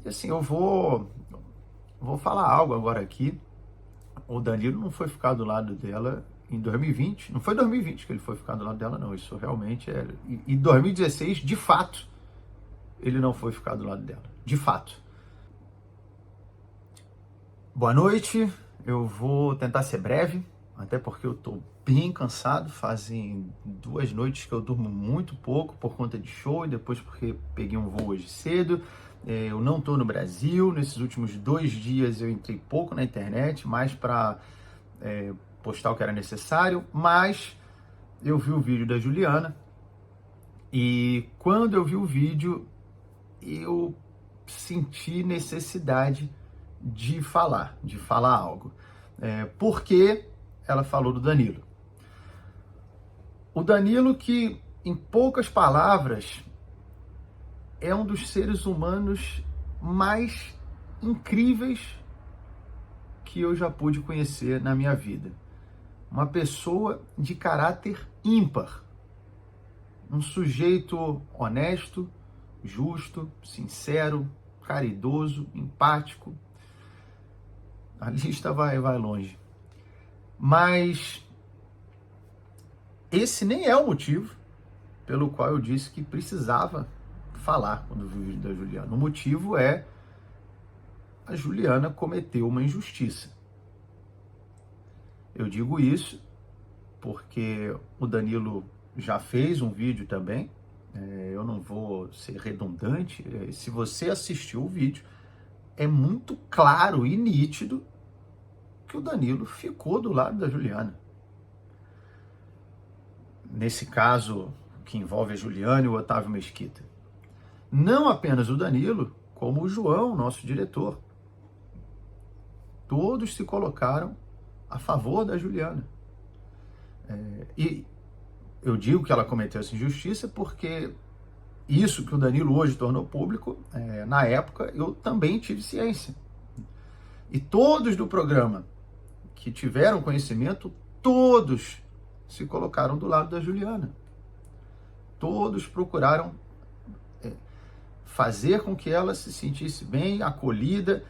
E assim, eu vou falar algo agora aqui. O Danilo não foi ficar do lado dela em 2020. Não foi 2020 que ele foi ficar do lado dela, não. Isso realmente é... E 2016, de fato, ele não foi ficar do lado dela. De fato. Boa noite. Eu vou tentar ser breve, até porque eu tô bem cansado. Fazem 2 noites que eu durmo muito pouco por conta de show e depois porque peguei um voo hoje cedo. Eu não tô no Brasil. Nesses últimos 2 dias eu entrei pouco na internet, mais para postar o que era necessário, mas eu vi o vídeo da Juliana e quando eu vi o vídeo eu senti necessidade de falar algo. Porque ela falou do Danilo. O Danilo que, em poucas palavras, é um dos seres humanos mais incríveis que eu já pude conhecer na minha vida. Uma pessoa de caráter ímpar. Um sujeito honesto, justo, sincero, caridoso, empático. A lista vai longe. Mas esse nem é o motivo pelo qual eu disse que precisava falar quando vi o vídeo da Juliana. O motivo é a Juliana cometeu uma injustiça. Eu digo isso porque o Danilo já fez um vídeo também. Eu não vou ser redundante. Se você assistiu o vídeo, é muito claro e nítido que o Danilo ficou do lado da Juliana. Nesse caso, que envolve a Juliana e o Otávio Mesquita. Não apenas o Danilo, como o João, nosso diretor. Todos se colocaram a favor da Juliana. E eu digo que ela cometeu essa injustiça porque isso que o Danilo hoje tornou público, na época eu também tive ciência. E todos do programa que tiveram conhecimento, todos se colocaram do lado da Juliana. Todos procuraram fazer com que ela se sentisse bem, acolhida.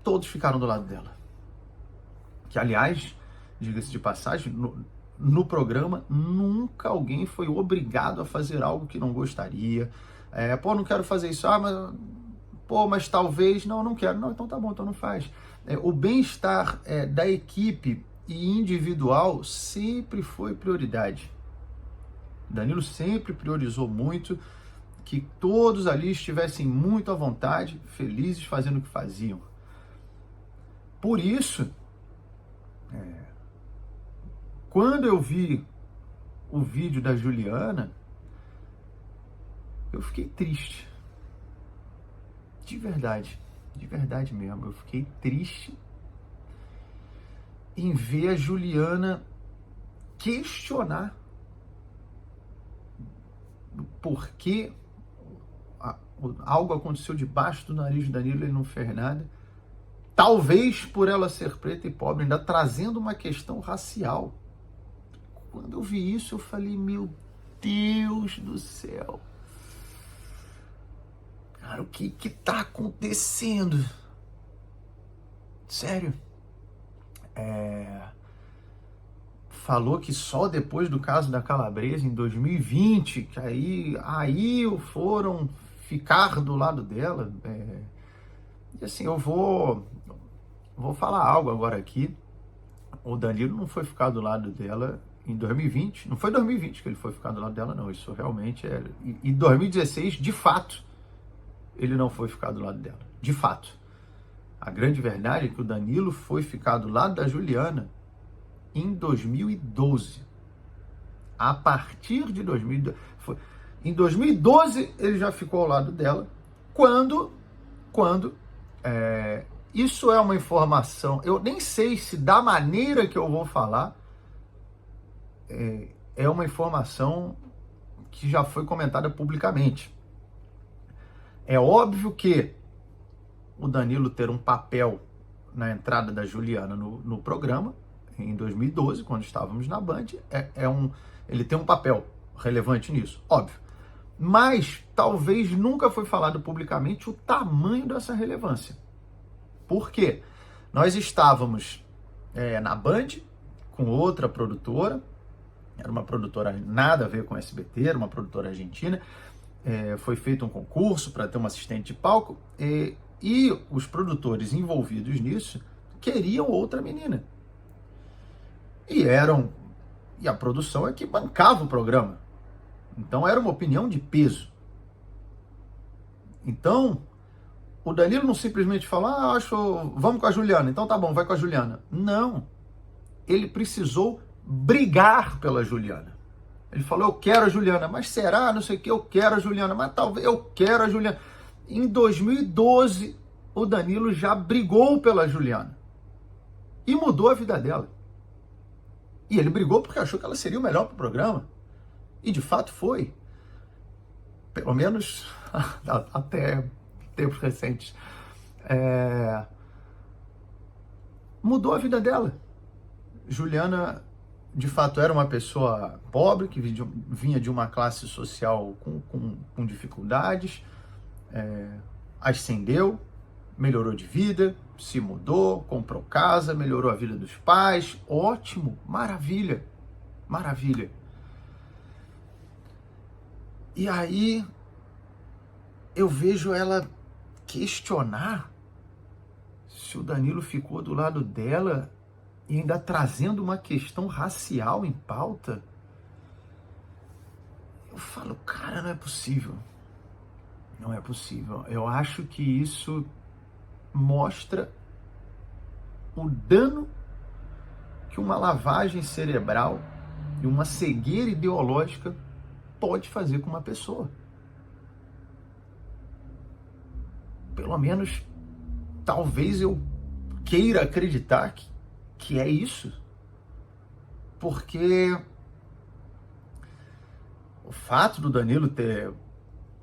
Todos ficaram do lado dela. Que, aliás, diga-se de passagem, no programa nunca alguém foi obrigado a fazer algo que não gostaria. Não quero fazer isso. Mas talvez, não quero. Não, então tá bom, então não faz. O bem-estar da equipe e individual sempre foi prioridade. Danilo sempre priorizou muito que todos ali estivessem muito à vontade, felizes fazendo o que faziam. Por isso, quando eu vi o vídeo da Juliana, eu fiquei triste. De verdade mesmo. Eu fiquei triste em ver a Juliana questionar por que algo aconteceu debaixo do nariz do Danilo e ele não fez nada. Talvez por ela ser preta e pobre, ainda trazendo uma questão racial. Quando eu vi isso, eu falei, meu Deus do céu. Cara, o que tá acontecendo? Sério. Falou que só depois do caso da Calabresa, em 2020, que aí foram ficar do lado dela. E assim, eu vou falar algo agora aqui. O Danilo não foi ficar do lado dela em 2020. Não foi 2020 que ele foi ficar do lado dela, não. Isso realmente é... E 2016, de fato, ele não foi ficar do lado dela. De fato. A grande verdade é que o Danilo foi ficar do lado da Juliana em 2012. A partir de 2012. Em 2012, ele já ficou ao lado dela. Quando isso é uma informação, eu nem sei se da maneira que eu vou falar, é uma informação que já foi comentada publicamente. É óbvio que o Danilo ter um papel na entrada da Juliana no programa, em 2012, quando estávamos na Band, ele tem um papel relevante nisso, óbvio. Mas talvez nunca foi falado publicamente o tamanho dessa relevância. Por quê? Nós estávamos na Band com outra produtora, era uma produtora nada a ver com SBT, era uma produtora argentina, foi feito um concurso para ter uma assistente de palco, e os produtores envolvidos nisso queriam outra menina. E a produção é que bancava o programa. Então era uma opinião de peso. Então, o Danilo não simplesmente falou, vamos com a Juliana, então tá bom, vai com a Juliana. Não. Ele precisou brigar pela Juliana. Ele falou, eu quero a Juliana, mas será? Não sei o que, eu quero a Juliana, mas talvez eu quero a Juliana. Em 2012, o Danilo já brigou pela Juliana. E mudou a vida dela. E ele brigou porque achou que ela seria o melhor para o programa. E de fato foi. Pelo menos até tempos recentes. Mudou a vida dela. Juliana, de fato, era uma pessoa pobre, que vinha de uma classe social com dificuldades, ascendeu, melhorou de vida, se mudou, comprou casa, melhorou a vida dos pais, ótimo, maravilha, maravilha. E aí eu vejo ela questionar se o Danilo ficou do lado dela e ainda trazendo uma questão racial em pauta. Eu falo, cara, não é possível. Não é possível. Eu acho que isso mostra o dano que uma lavagem cerebral e uma cegueira ideológica pode fazer com uma pessoa. Pelo menos, talvez eu queira acreditar que é isso. Porque o fato do Danilo ter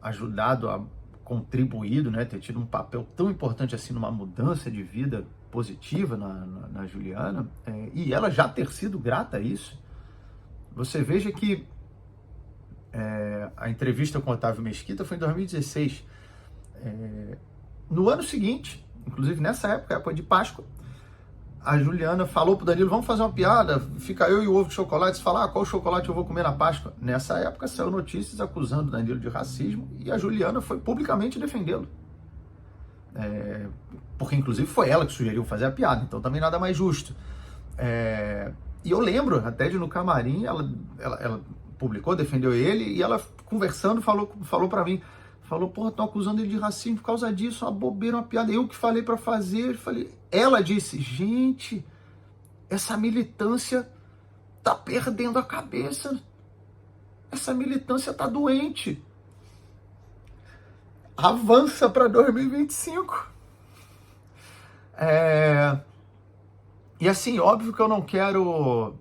ajudado a contribuído, né, ter tido um papel tão importante assim numa mudança de vida positiva na Juliana, e ela já ter sido grata a isso. Você veja que a entrevista com o Otávio Mesquita foi em 2016. No ano seguinte, inclusive nessa época de Páscoa, a Juliana falou pro Danilo, vamos fazer uma piada, fica eu e o ovo de chocolate, você fala, qual chocolate eu vou comer na Páscoa? Nessa época saiu notícias acusando o Danilo de racismo e a Juliana foi publicamente defendê-lo. Porque inclusive foi ela que sugeriu fazer a piada, então também nada mais justo. E eu lembro até de no camarim, ela publicou, defendeu ele, e ela conversando falou para mim, porra, estão acusando ele de racismo por causa disso, uma bobeira, uma piada, eu que falei para fazer, ela disse, gente, essa militância tá perdendo a cabeça, essa militância tá doente, avança para 2025. E assim, óbvio que eu não quero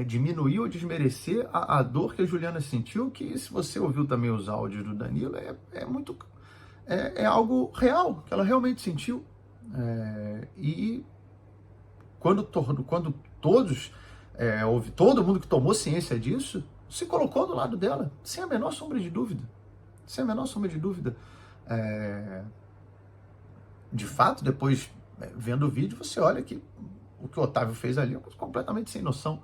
diminuir ou desmerecer a dor que a Juliana sentiu, que se você ouviu também os áudios do Danilo, é algo real, que ela realmente sentiu. E quando houve todo mundo que tomou ciência disso, se colocou do lado dela, sem a menor sombra de dúvida. Sem a menor sombra de dúvida. De fato, depois, vendo o vídeo, você olha que o que o Otávio fez ali é uma coisa completamente sem noção.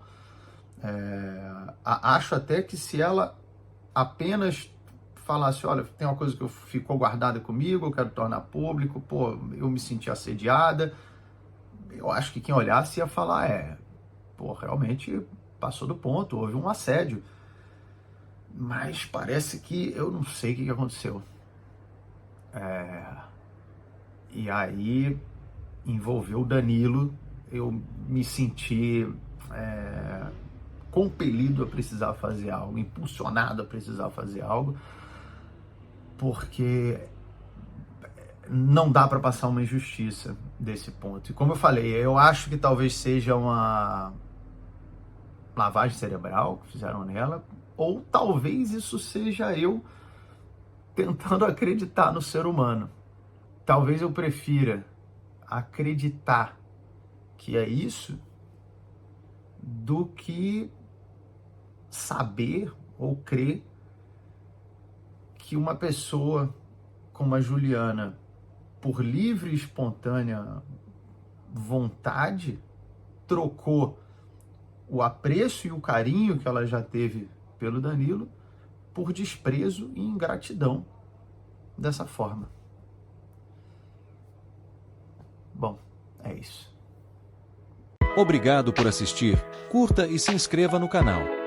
Acho até que se ela apenas falasse, olha, tem uma coisa que ficou guardada comigo, eu quero tornar público, eu me senti assediada, eu acho que quem olhasse ia falar, realmente passou do ponto, houve um assédio. Mas parece que eu não sei o que aconteceu. E aí envolveu o Danilo, eu me senti compelido a precisar fazer algo, impulsionado a precisar fazer algo, porque não dá para passar uma injustiça desse ponto. E como eu falei, eu acho que talvez seja uma lavagem cerebral que fizeram nela, ou talvez isso seja eu tentando acreditar no ser humano. Talvez eu prefira acreditar que é isso do que saber ou crer que uma pessoa como a Juliana, por livre e espontânea vontade, trocou o apreço e o carinho que ela já teve pelo Danilo por desprezo e ingratidão dessa forma. Bom, é isso. Obrigado por assistir, curta e se inscreva no canal.